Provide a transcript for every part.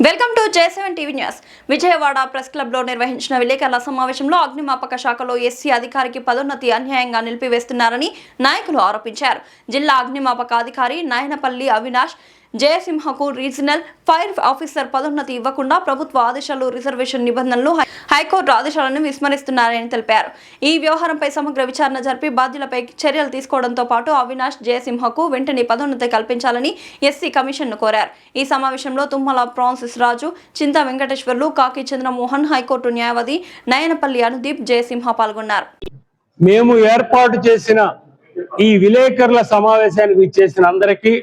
Welcome to J7 TV news. Vijayawada press club లో నిర్వహించిన విలేకరుల సమావేశంలో అగ్నిమాపక శాఖలో ఎస్సీ అధికారికి పదోన్నతి అన్యాయంగా నిలిపివేస్తున్నారని నాయకులు ఆరోపించారు. జిల్లా అగ్నిమాపక అధికారి నాయనపల్లి అవినాష్ జయసింహకు రీజనల్ ఫైర్ ఆఫీసర్ పదోన్నతి ఇవ్వకుండా ప్రభుత్వ ఆదేశాలు, రిజర్వేషన్ నిబంధనలు, హైకోర్టు ఆదేశాలను విస్మరిస్తున్నారని తెలిపారు. ఈ వ్యవహారంపై సమగ్ర విచారణ జరిపి బాధ్యులపై చర్యలు తీసుకోవడంతో పాటు అవినాష్ జయసింహకు వెంటనే పదోన్నతి కల్పించాలని ఎస్సీ కమిషన్ను కోరారు. ఈ సమావేశంలో తుమ్మల ఫ్రాన్సిస్ రాజు, చింతా వెంకటేశ్వర్లు, కాకి చంద్రమోహన్, హైకోర్టు న్యాయవాది నయనపల్లి అనుదీప్, జయసింహ పాల్గొన్నారు. మేము ఏర్పాటు చేసిన ఈ విలేకరుల సమావేశానికి ఇచ్చేసిన అందరికీ,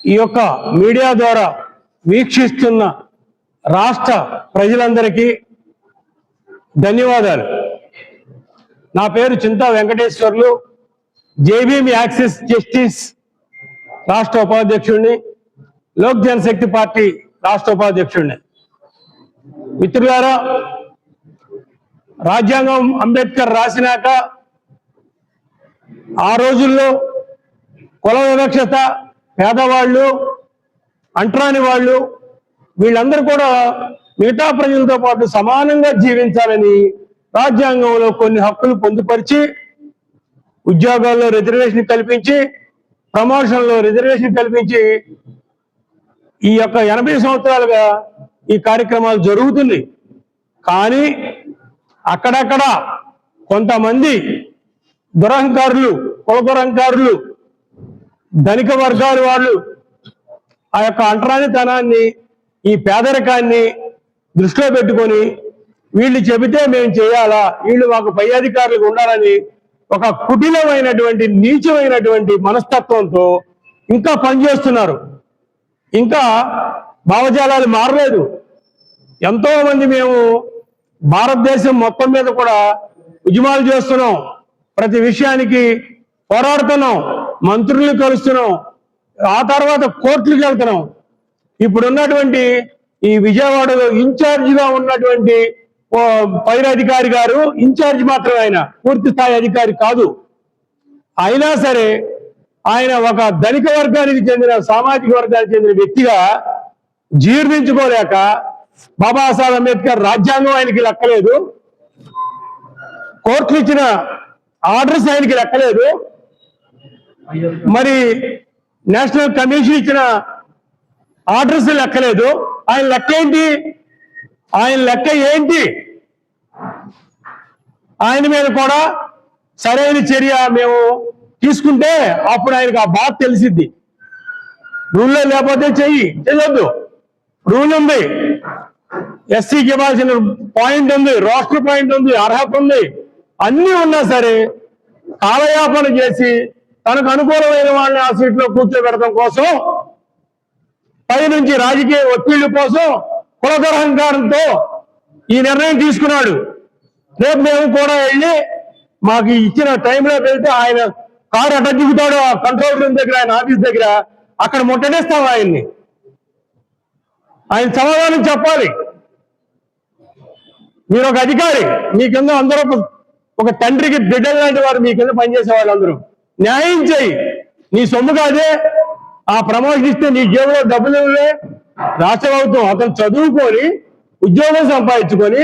ఈ యొక్క మీడియా ద్వారా వీక్షిస్తున్న రాష్ట్ర ప్రజలందరికీ ధన్యవాదాలు. నా పేరు చింతా వెంకటేశ్వర్లు, జేబీఎం యాక్సిస్ జస్టిస్ రాష్ట్ర ఉపాధ్యక్షుడిని, లోక్ జనశక్తి పార్టీ రాష్ట్ర ఉపాధ్యక్షుడిని. మిత్రులారా, రాజ్యాంగం అంబేద్కర్ రాసినాక ఆ రోజుల్లో కుల వివక్షత, పేదవాళ్ళు, అంటరాని వాళ్ళు, వీళ్ళందరూ కూడా మిగతా ప్రజలతో పాటు సమానంగా జీవించాలని రాజ్యాంగంలో కొన్ని హక్కులు పొందుపరిచి, ఉద్యోగాల్లో రిజర్వేషన్ కల్పించి, ప్రమోషన్లో రిజర్వేషన్ కల్పించి ఈ యొక్క 80 సంవత్సరాలుగా ఈ కార్యక్రమాలు జరుగుతుంది. కానీ అక్కడక్కడ కొంతమంది దురహంకారులు, కుల దురహంకారులు, ధనిక వర్గాల వాళ్ళు ఆ యొక్క అంటరానితనాన్ని, ఈ పేదరికాన్ని దృష్టిలో పెట్టుకొని వీళ్ళు చెబితే మేము చేయాలా, వీళ్ళు మాకు పై అధికారులకు ఉండాలని ఒక కుటిలమైనటువంటి, నీచమైనటువంటి మనస్తత్వంతో ఇంకా పనిచేస్తున్నారు. ఇంకా భావజాలాలు మారలేదు. ఎంతో మంది మేము భారతదేశం మొత్తం మీద కూడా ఉద్యమాలు చేస్తున్నాం, ప్రతి విషయానికి పోరాడుతున్నాం, మంత్రుల్ని కలుస్తున్నాం, ఆ తర్వాత కోర్టులకు వెళ్తున్నాం. ఇప్పుడున్నటువంటి ఈ విజయవాడలో ఇన్ఛార్జిగా ఉన్నటువంటి పైన అధికారి గారు ఇన్ఛార్జ్ మాత్రమే, ఆయన పూర్తి స్థాయి అధికారి కాదు. అయినా సరే ఆయన ఒక ధనిక వర్గానికి చెందిన, సామాజిక వర్గానికి చెందిన వ్యక్తిగా జీర్ణించుకోలేక బాబాసాహెబ్ అంబేద్కర్ రాజ్యాంగం ఆయనకి లెక్కలేదు, కోర్టులు ఇచ్చిన ఆర్డర్స్ ఆయనకి లెక్కలేదు, మరి నేషనల్ కమిషన్ ఇచ్చిన ఆర్డర్స్ లెక్కలేదు. ఆయన లెక్క ఏంటి? ఆయన లెక్క ఏంటి? ఆయన మీద కూడా సరైన చర్య మేము తీసుకుంటే అప్పుడు ఆయనకు ఆ బాధ తెలిసిద్ది. రూల్లో లేకపోతే చెయ్యొద్దు. రూల్ ఉంది, ఎస్సీకి ఇవ్వాల్సిన పాయింట్ ఉంది, రోస్టర్ పాయింట్ ఉంది, అర్హత ఉంది, అన్నీ ఉన్నా సరే కాలయాపన చేసి తనకు అనుకూలమైన వాళ్ళని ఆ సీట్లో కూర్చోబెడటం కోసం, పైనుంచి రాజకీయ ఒత్తిళ్ల కోసం, కులదరహంకారంతో ఈ నిర్ణయం తీసుకున్నాడు. రేపు మేము కూడా వెళ్ళి మాకు ఇచ్చిన టైంలో వెళ్తే ఆయన కారు అడ్డ దిగుతాడు, ఆ కంట్రోల్ రూమ్ దగ్గర, ఆయన ఆఫీస్ దగ్గర, అక్కడ ముట్టడేస్తాం ఆయన్ని. ఆయన సమాధానం చెప్పాలి. మీరు ఒక అధికారి, మీ కింద అందరూ ఒక తండ్రికి బిడ్డలు లాంటి వారు మీ కింద పనిచేసే వాళ్ళు అందరూ. న్యాయం చేయి. నీ సొమ్ము కాదే, ఆ ప్రమోషన్ ఇస్తే నీ జేబులో డబ్బులు ఇవ్వలే. రాష్ట్ర ప్రభుత్వం అతను చదువుకొని ఉద్యోగం సంపాదించుకొని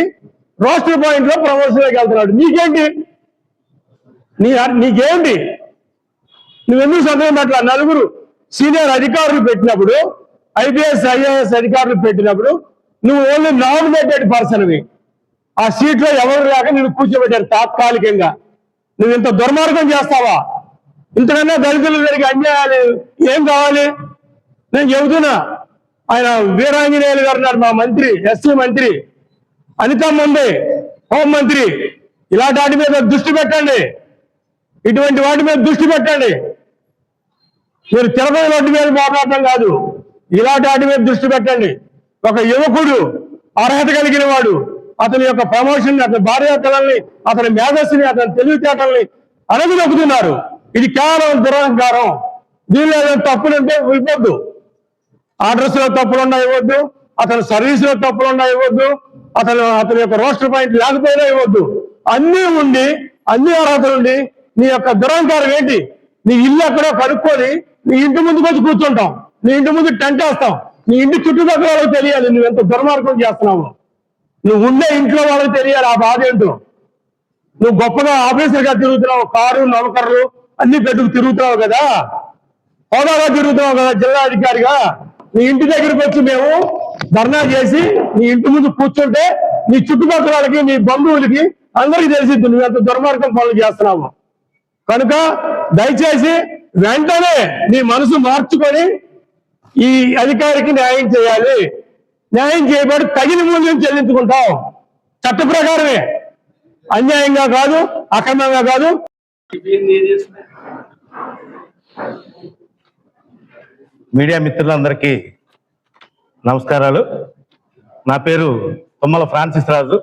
రోస్టర్ పాయింట్ లో ప్రమోషన్లోకి వెళ్తున్నాడు. నీకేంటి? నీకేంటి? నువ్వెందుకు సందేహం పట్ల? నలుగురు సీనియర్ అధికారులు పెట్టినప్పుడు, ఐపీఎస్, ఐఏఎస్ అధికారులు పెట్టినప్పుడు నువ్వు ఓన్లీ నామినేటెడ్ పర్సన్వి. ఆ సీట్లో ఎవరు లేక నేను కూర్చోబెట్టారు తాత్కాలికంగా. నువ్వు ఇంత దుర్మార్గం చేస్తావా? ఇంతకన్నా దళితులు జరిగే అన్యాయాలు ఏం కావాలి? నేను చెబుతున్నా. ఆయన వీరాంజనేయులు గారు ఉన్నారు, మా మంత్రి, ఎస్సీ మంత్రి, అనితమ్మ ఉంది, హోంమంత్రి. ఇలాంటి వాటి మీద దృష్టి పెట్టండి, ఇటువంటి వాటి మీద దృష్టి పెట్టండి. మీరు తిరుపతి రోడ్డు మీద మాట్లాడటం కాదు, ఇలాంటి వాటి మీద దృష్టి పెట్టండి. ఒక యువకుడు, అర్హత కలిగిన వాడు, అతని యొక్క ప్రమోషన్, అతని భార్యాపిల్లల్ని, అతని మేధస్సుని, అతని తెలివితేటల్ని అణగదొక్కుతున్నారు. ఇది కేవలం దురహంకారం. దీనిలో ఏదైనా తప్పులుంటే ఇవ్వద్దు. ఆర్డర్స్ లో తప్పులున్నా ఇవ్వద్దు, అతని సర్వీస్ లో తప్పులున్నా ఇవ్వద్దు, అతని యొక్క రోస్టర్ పాయింట్ లేకపోయినా ఇవ్వద్దు. అన్నీ ఉండి, అన్ని అర్హతలుండి నీ యొక్క దురహంకారం ఏంటి? నీ ఇల్లు ఎక్కడో కనుక్కొని నీ ఇంటి ముందుకు వచ్చి కూర్చుంటాం, నీ ఇంటి ముందు టెంట్ వేస్తాం, నీ ఇంటి చుట్టుపక్కల వాళ్ళకి తెలియాలి నువ్వు ఎంత దుర్మార్గం చేస్తున్నావు. నువ్వు ఉండే ఇంట్లో వాళ్ళకి తెలియాలి ఆ బాధ ఏంటో. నువ్వు గొప్పగా ఆఫీసర్గా తిరుగుతున్నావు, కారు నౌకర్లు అన్ని పెట్టుకు తిరుగుతున్నావు కదా, హోదాగా తిరుగుతున్నావు కదా జిల్లా అధికారిగా. నీ ఇంటి దగ్గరికి వచ్చి మేము ధర్నా చేసి నీ ఇంటి ముందు కూర్చుంటే నీ చుట్టుపక్కల వాళ్ళకి నీ బంధువులకి అందరికీ తెలిసిద్దు నువ్వు ఎంత దుర్మార్గం పనులు చేస్తున్నావు. కనుక దయచేసి వెంటనే నీ మనసు మార్చుకొని ఈ అధికారికి న్యాయం చేయాలి. న్యాయం చేయబడి తగిన మూల్యం చెల్లించుకుంటాం. చట్ట ప్రకారమే, అన్యాయంగా కాదు, అక్రమంగా కాదు. మీడియా మిత్రులందరికీ నమస్కారాలు. నా పేరు తుమ్మల ఫ్రాన్సిస్ రాజు,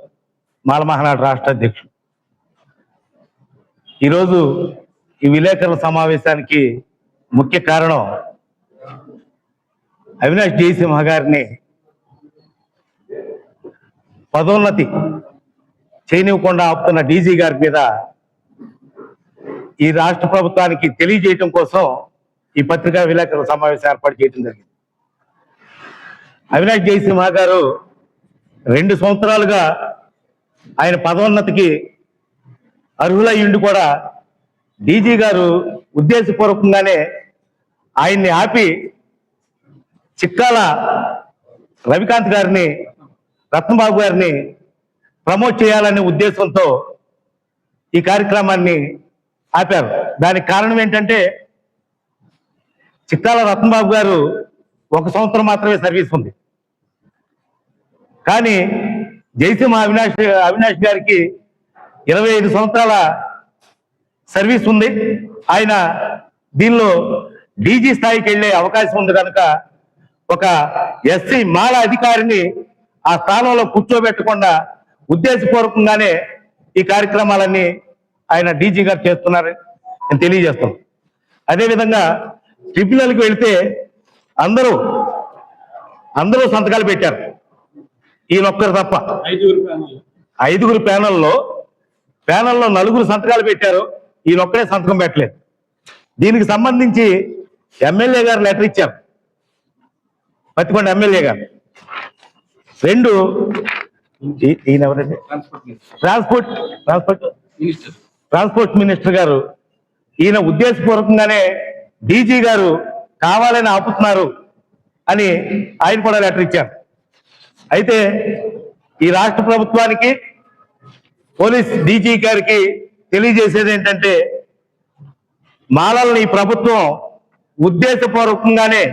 మాల మహానాడు రాష్ట్ర అధ్యక్షుడు. ఈరోజు ఈ విలేకరుల సమావేశానికి ముఖ్య కారణం అవినాష్ జయసింహ గారిని పదోన్నతి చేయనివ్వకుండా ఆపుతున్న డీజీ గారి మీద ఈ రాష్ట్ర ప్రభుత్వానికి తెలియజేయటం కోసం ఈ పత్రికా విలేకరుల సమావేశం ఏర్పాటు చేయడం జరిగింది. అవినాష్ జయసింహ గారు 2 సంవత్సరాలుగా ఆయన పదోన్నతికి అర్హులయ్యుండి కూడా డీజీ గారు ఉద్దేశపూర్వకంగానే ఆయన్ని ఆపి చిక్కాల రవికాంత్ గారిని, రత్నబాబు గారిని ప్రమోట్ చేయాలనే ఉద్దేశంతో ఈ కార్యక్రమాన్ని ఆపారు. దానికి కారణం ఏంటంటే చిక్కాల రత్నబాబు గారు 1 సంవత్సరం మాత్రమే సర్వీస్ ఉంది. కానీ జయసింహ అవినాష్ గారికి 25 సంవత్సరాల సర్వీస్ ఉంది. ఆయన దీనిలో డీజీ స్థాయికి వెళ్ళే అవకాశం ఉంది కనుక ఒక ఎస్సీ మాల అధికారిని ఆ స్థానంలో కూర్చోబెట్టకుండా ఉద్దేశపూర్వకంగానే ఈ కార్యక్రమాలన్నీ ఆయన డీజీ గారు చేస్తున్నారు నేను తెలియజేస్తాం. అదేవిధంగా ట్రిబ్యునల్కి వెళితే అందరూ సంతకాలు పెట్టారు, ఈయనొక్కరు తప్ప. 5గురు ప్యానల్లో 4 సంతకాలు పెట్టారు, ఈయనొక్కడే సంతకం పెట్టలేదు. దీనికి సంబంధించి ఎమ్మెల్యే గారు లెటర్ ఇచ్చారు, పత్తికొండ ఎమ్మెల్యే గారు. 2 ఈయన ఎవరండి, ట్రాన్స్పోర్ట్ మినిస్టర్ గారు, ఈయన ఉద్దేశపూర్వకంగానే డీజీ గారు కావాలని ఆపుతున్నారు అని ఆయన కూడా లెటర్ ఇచ్చారు. అయితే ఈ రాష్ట్ర ప్రభుత్వానికి, పోలీస్ డీజీ గారికి తెలియజేసేది ఏంటంటే మాలల్ని ఈ ప్రభుత్వం ఉద్దేశపూర్వకంగానే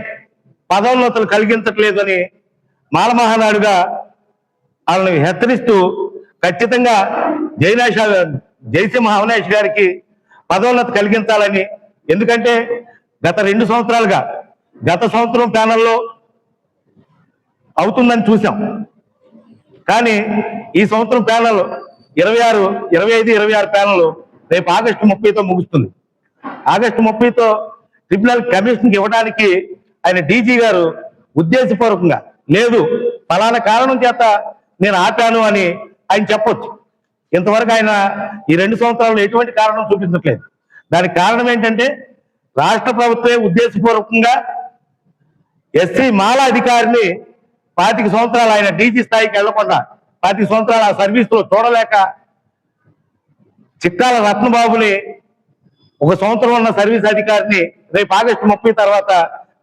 పదోన్నతులు కలిగించట్లేదని మాల మహానాడుగా వాళ్ళని హెచ్చరిస్తూ ఖచ్చితంగా జయసింహ అవినాష్ గారికి పదోన్నతి కలిగించాలని. ఎందుకంటే గత 2 సంవత్సరాలుగా, గత సంవత్సరం ప్యానల్లో అవుతుందని చూసాం, కానీ ఈ సంవత్సరం ప్యానల్ 25, 26 ప్యానల్ రేపు ఆగస్టు 30తో ముగుస్తుంది. ఆగస్టు 30తో ట్రిబ్యునల్ కమిషన్కి ఇవ్వడానికి ఆయన డీజీ గారు ఉద్దేశపూర్వకంగా లేదు, ఫలానా కారణం చేత నేను ఆపాను అని ఆయన చెప్పొచ్చు. ఇంతవరకు ఆయన ఈ 2 సంవత్సరాలు ఎటువంటి కారణం చూపించట్లేదు. దానికి కారణం ఏంటంటే రాష్ట్ర ప్రభుత్వమే ఉద్దేశపూర్వకంగా ఎస్సీ మాల అధికారిని 25 సంవత్సరాలు ఆయన డీజీ స్థాయికి వెళ్లకుండా 25 సంవత్సరాల సర్వీస్ లో చూడలేక చిక్కాల రత్నబాబుని 1 సంవత్సరం ఉన్న సర్వీస్ అధికారిని రేపు ఆగస్టు 30 తర్వాత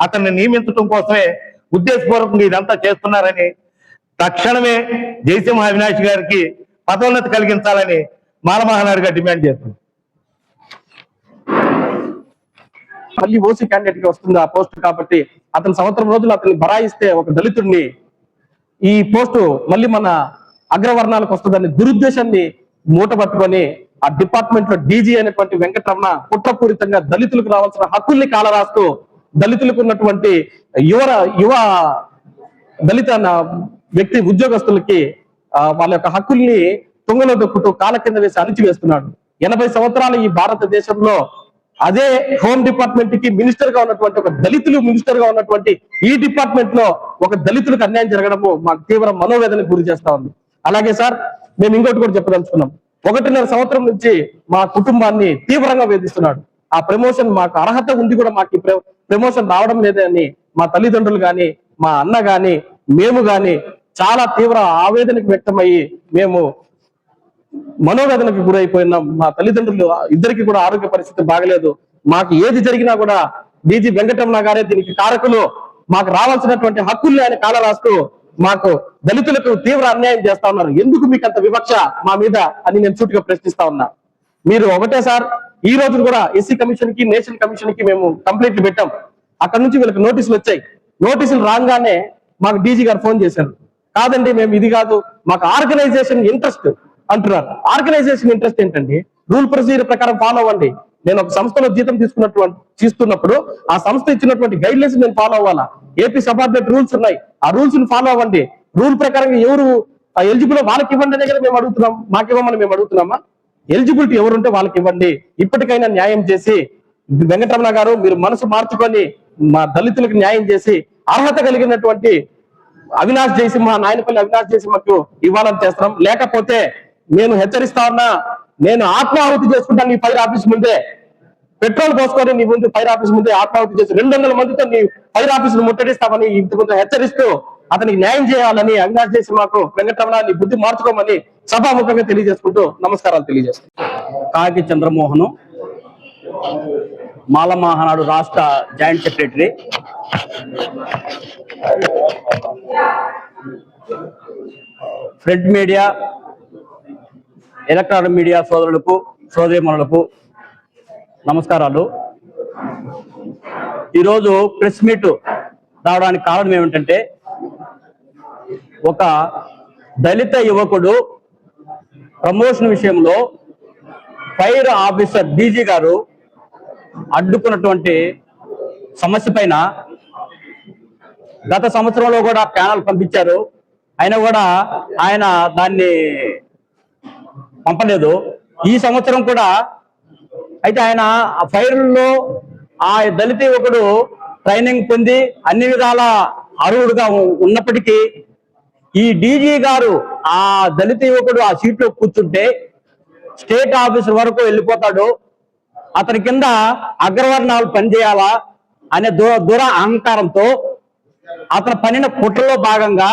అతన్ని నియమించడం కోసమే ఉద్దేశపూర్వకంగా ఇదంతా చేస్తున్నారని తక్షణమే జయసింహ అవినాష్ గారికి పదోన్నతి కలిగించాలని మాల మహానాడుగా డిమాండ్ చేస్తుంది. మళ్ళీ ఓసీ క్యాండిడేట్ కి వస్తుంది ఆ పోస్ట్ కాబట్టి అతను సంవత్సరం రోజులు అతన్ని బరాయిస్తే ఒక దళితుడిని ఈ పోస్టు మళ్ళీ మన అగ్రవర్ణాలకు వస్తుందని దురుద్దేశాన్ని మూటపట్టుకొని ఆ డిపార్ట్మెంట్ లో డీజీ అనేటువంటి వెంకటరమణ కుట్రపూరితంగా దళితులకు రావాల్సిన హక్కుల్ని కాలరాస్తూ దళితులకు ఉన్నటువంటి యువ దళిత వ్యక్తి ఉద్యోగస్తులకి వాళ్ళ యొక్క హక్కుల్ని తుంగలో దొక్కుతూ కాల కింద వేసి అణిచివేస్తున్నాడు. 80 సంవత్సరాలు ఈ భారతదేశంలో అదే హోమ్ డిపార్ట్మెంట్ కి మినిస్టర్ గా ఉన్నటువంటి ఒక దళితులు మినిస్టర్ గా ఉన్నటువంటి ఈ డిపార్ట్మెంట్ లో ఒక దళితులకు అన్యాయం జరగడము మాకు తీవ్ర మనోవేదనకు గురి చేస్తా ఉంది. అలాగే సార్, మేము ఇంకోటి కూడా చెప్పదలుచుకున్నాం. 1.5 సంవత్సరం నుంచి మా కుటుంబాన్ని తీవ్రంగా వేధిస్తున్నాడు. ఆ ప్రమోషన్ మాకు అర్హత ఉంది కూడా మాకు ప్రమోషన్ రావడం లేదని మా తల్లిదండ్రులు కానీ మా అన్న గాని మేము గాని చాలా తీవ్ర ఆవేదనకు వ్యక్తమయ్యి మేము మనోవేదనకు గురైపోయిన మా తల్లిదండ్రులు ఇద్దరికి కూడా ఆరోగ్య పరిస్థితి బాగలేదు. మాకు ఏది జరిగినా కూడా డీజీ వెంకటరమణ గారే దీనికి కారకులు, మాకు రావాల్సినటువంటి హక్కుల్ని ఆయన కాల రాస్తూ మాకు దళితులకు తీవ్ర అన్యాయం చేస్తా ఉన్నారు. ఎందుకు మీకు అంత వివక్ష మా మీద అని నేను సూటిగా ప్రశ్నిస్తా ఉన్నా. మీరు ఒకటే సార్, ఈ రోజు కూడా ఎస్సీ కమిషన్ కి నేషనల్ కమిషన్ కి మేము కంప్లైంట్లు పెట్టాం. అక్కడ నుంచి వీళ్ళకి నోటీసులు వచ్చాయి. నోటీసులు రాగానే మాకు డీజీ గారు ఫోన్ చేశారు, కాదండి మేము ఇది కాదు, మాకు ఆర్గనైజేషన్ ఇంట్రెస్ట్ అంటున్నారు. ఆర్గనైజేషన్ ఇంట్రెస్ట్ ఏంటండి? రూల్ ప్రొసీజర్ ప్రకారం ఫాలో అవ్వండి. నేను ఒక సంస్థలో జీతం తీసుకున్నప్పుడు ఆ సంస్థ ఇచ్చినటువంటి గైడ్ లైన్స్ నేను ఫాలో అవ్వాలా? ఏపీ సబార్డినేట్ రూల్స్ ఉన్నాయి, ఆ రూల్స్ ని ఫాలో అవ్వండి. రూల్ ప్రకారం ఎవరు ఎలిజిబుల్ వాళ్ళకి ఇవ్వండి అనే కదా మేము అడుగుతున్నాం. మాకు ఇవ్వమని మేము అడుగుతున్నామా? ఎలిజిబిలిటీ ఎవరుంటే వాళ్ళకి ఇవ్వండి. ఇప్పటికైనా న్యాయం చేసి వెంకటరమణ గారు మీరు మనసు మార్చుకొని మా దళితులకు న్యాయం చేసి అర్హత కలిగినటువంటి అవినాష్ జయసింహ, నాయనపల్లి అవినాష్ జయసింహకు ఇవ్వాలని చేస్తున్నాం. లేకపోతే నేను హెచ్చరిస్తా ఉన్నా, నేను ఆత్మాహుతి చేసుకుంటాను నీ ఫైర్ ఆఫీస్ ముందే. పెట్రోల్ పోసుకొని నీ ముందు ఫైర్ ఆఫీస్ ముందే ఆత్మాహుతి చేసి 200 మందితో నీ ఫైర్ ఆఫీస్ ను ముట్టడిస్తామని ఇంటి ముందు హెచ్చరిస్తూ అతనికి న్యాయం చేయాలని అవినాష్ జయసింహకు వెంకటరమణ నీ బుద్ధి మార్చుకోమని సభాముఖంగా తెలియజేసుకుంటూ నమస్కారాలు తెలియజేస్తాను. కాకి చంద్రమోహను, మాల మహానాడు రాష్ట్ర joint secretary. Print media, electronic media సోదరులకు సోదరీమణులకు నమస్కారాలు. ఈరోజు ప్రెస్ మీట్ రావడానికి కారణం ఏమిటంటే, ఒక దళిత యువకుడు ప్రమోషన్ విషయంలో ఫైర్ ఆఫీసర్ డీజీ గారు అడ్డుకున్నటువంటి సమస్య పైన గత సంవత్సరంలో కూడా ప్యానల్ పంపించారు. అయినా కూడా ఆయన దాన్ని పంపలేదు. ఈ సంవత్సరం కూడా అయితే ఆయన ఆ ఫైర్లో ఆ దళిత యువకుడు ట్రైనింగ్ పొంది అన్ని విధాల అర్హుడుగా ఉన్నప్పటికీ ఈ డీజీ గారు ఆ దళిత యువకుడు ఆ సీట్లో కూర్చుంటే స్టేట్ ఆఫీసర్ వరకు వెళ్ళిపోతాడు, అతని కింద అగ్రవర్ణాలు పనిచేయాలా అనే దూర అహంకారంతో అతను పనిన కుట్రలో భాగంగా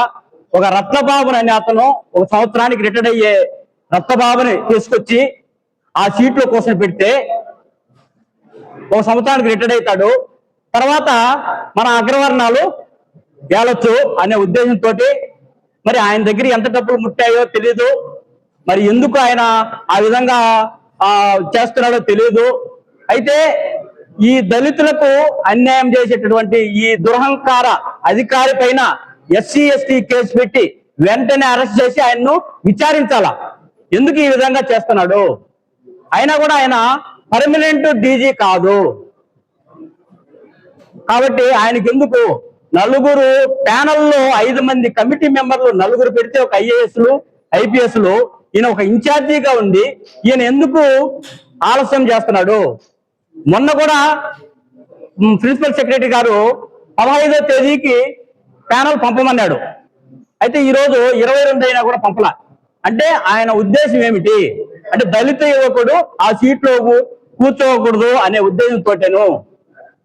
ఒక రత్నబాబుని అనే అతను ఒక సంవత్సరానికి రిటైర్ అయ్యే రత్నబాబుని తీసుకొచ్చి ఆ సీట్లో కోసం పెడితే ఒక సంవత్సరానికి రిటైర్ అవుతాడు. తర్వాత మన అగ్రవర్ణాలు ఏలొచ్చు అనే ఉద్దేశంతో మరి ఆయన దగ్గర ఎంత డబ్బులు ముట్టాయో తెలియదు, మరి ఎందుకు ఆయన ఆ విధంగా చేస్తున్నాడో తెలియదు. అయితే ఈ దళితులకు అన్యాయం చేసేటటువంటి ఈ దురహంకార అధికారి పైన ఎస్సీ ఎస్టీ కేసు పెట్టి వెంటనే అరెస్ట్ చేసి ఆయన్ను విచారించాలా, ఎందుకు ఈ విధంగా చేస్తున్నాడు. అయినా కూడా ఆయన పర్మనెంట్ డీజీ కాదు కాబట్టి ఆయనకి ఎందుకు నలుగురు ప్యానల్లో 5 మంది కమిటీ మెంబర్లు నలుగురు పెడితే ఒక ఐఏఎస్లు ఐపీఎస్లు ఈయన ఒక ఇన్ఛార్జిగా ఉంది. ఈయన ఎందుకు ఆలస్యం చేస్తున్నాడు? మొన్న కూడా ప్రిన్సిపల్ సెక్రటరీ గారు 15వ తేదీకి ప్యానల్ పంపమన్నాడు. అయితే ఈరోజు 22 అయినా కూడా పంపలా. అంటే ఆయన ఉద్దేశం ఏమిటి అంటే దళిత యువకుడు ఆ సీట్లో కూర్చోకూడదు అనే ఉద్దేశంతోటేను.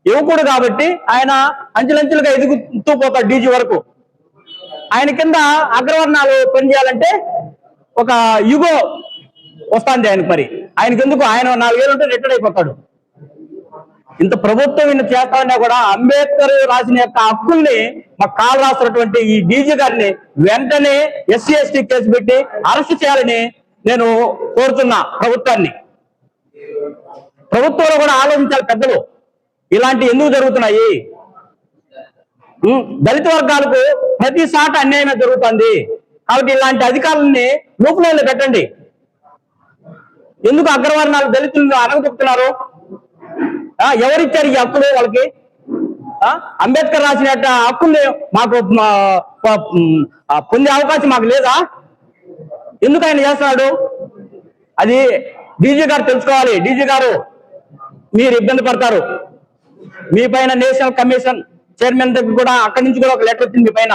యువకుడు కాబట్టి ఆయన అంచెలంచెలుగా ఎదుగుతూ పోతాడు డీజీ వరకు. ఆయన కింద అగ్రవర్ణాలు పనిచేయాలంటే ఒక యుగో వస్తుంది ఆయనకు. మరి ఆయనకి ఎందుకు? ఆయన 4 ఏళ్ళు ఉంటే రిటైర్ అయిపోతాడు. ఇంత ప్రభుత్వం ఈయన చేస్తామన్నా కూడా అంబేద్కర్ రాసిన యొక్క హక్కుల్ని మా కాలు రాసినటువంటి ఈ డీజీ గారిని వెంటనే ఎస్సీ ఎస్టీ కేసు పెట్టి అరెస్ట్ చేయాలని నేను కోరుతున్నా ప్రభుత్వాన్ని. ప్రభుత్వంలో కూడా ఆలోచించాలి పెద్దలు, ఇలాంటి ఎందుకు జరుగుతున్నాయి? దళిత వర్గాలకు ప్రతి సాట అన్యాయమే జరుగుతుంది కాబట్టి ఇలాంటి అధికారులని లోపల పెట్టండి. ఎందుకు అగ్రవర్ణాలు దళితులను అనగదొక్కుతున్నారు? ఎవరిచ్చారు ఈ హక్కులు వాళ్ళకి? అంబేద్కర్ రాసిన హక్కుల్ని మాకు పొందే అవకాశం మాకు లేదా? ఎందుకు ఆయన చేస్తున్నాడు? అది డీజీ గారు తెలుసుకోవాలి. డీజీ గారు మీరు ఇబ్బంది పడతారు. మీ పైన నేషనల్ కమిషన్ చైర్మన్ దగ్గర కూడా అక్కడి నుంచి కూడా ఒక లెటర్ వచ్చింది మీ పైన.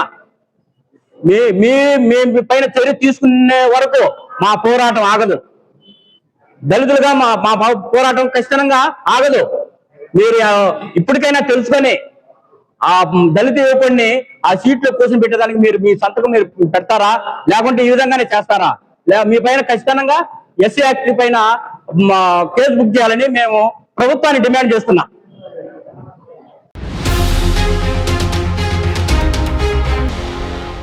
మీ పైన చర్య తీసుకునే వరకు మా పోరాటం ఆగదు. దళితులుగా మా పోరాటం ఖచ్చితంగా ఆగదు. మీరు ఇప్పటికైనా తెలుసుకొని ఆ దళిత యువకుడిని ఆ సీట్లో కూర్చొని పెట్టేదానికి మీరు మీ సంతకం మీరు పెడతారా, లేకుంటే ఈ విధంగానే చేస్తారా? మీ పైన ఖచ్చితంగా ఎస్సీ యాక్ట్ పైన కేసు బుక్ చేయాలని మేము ప్రభుత్వాన్ని డిమాండ్ చేస్తున్నాం.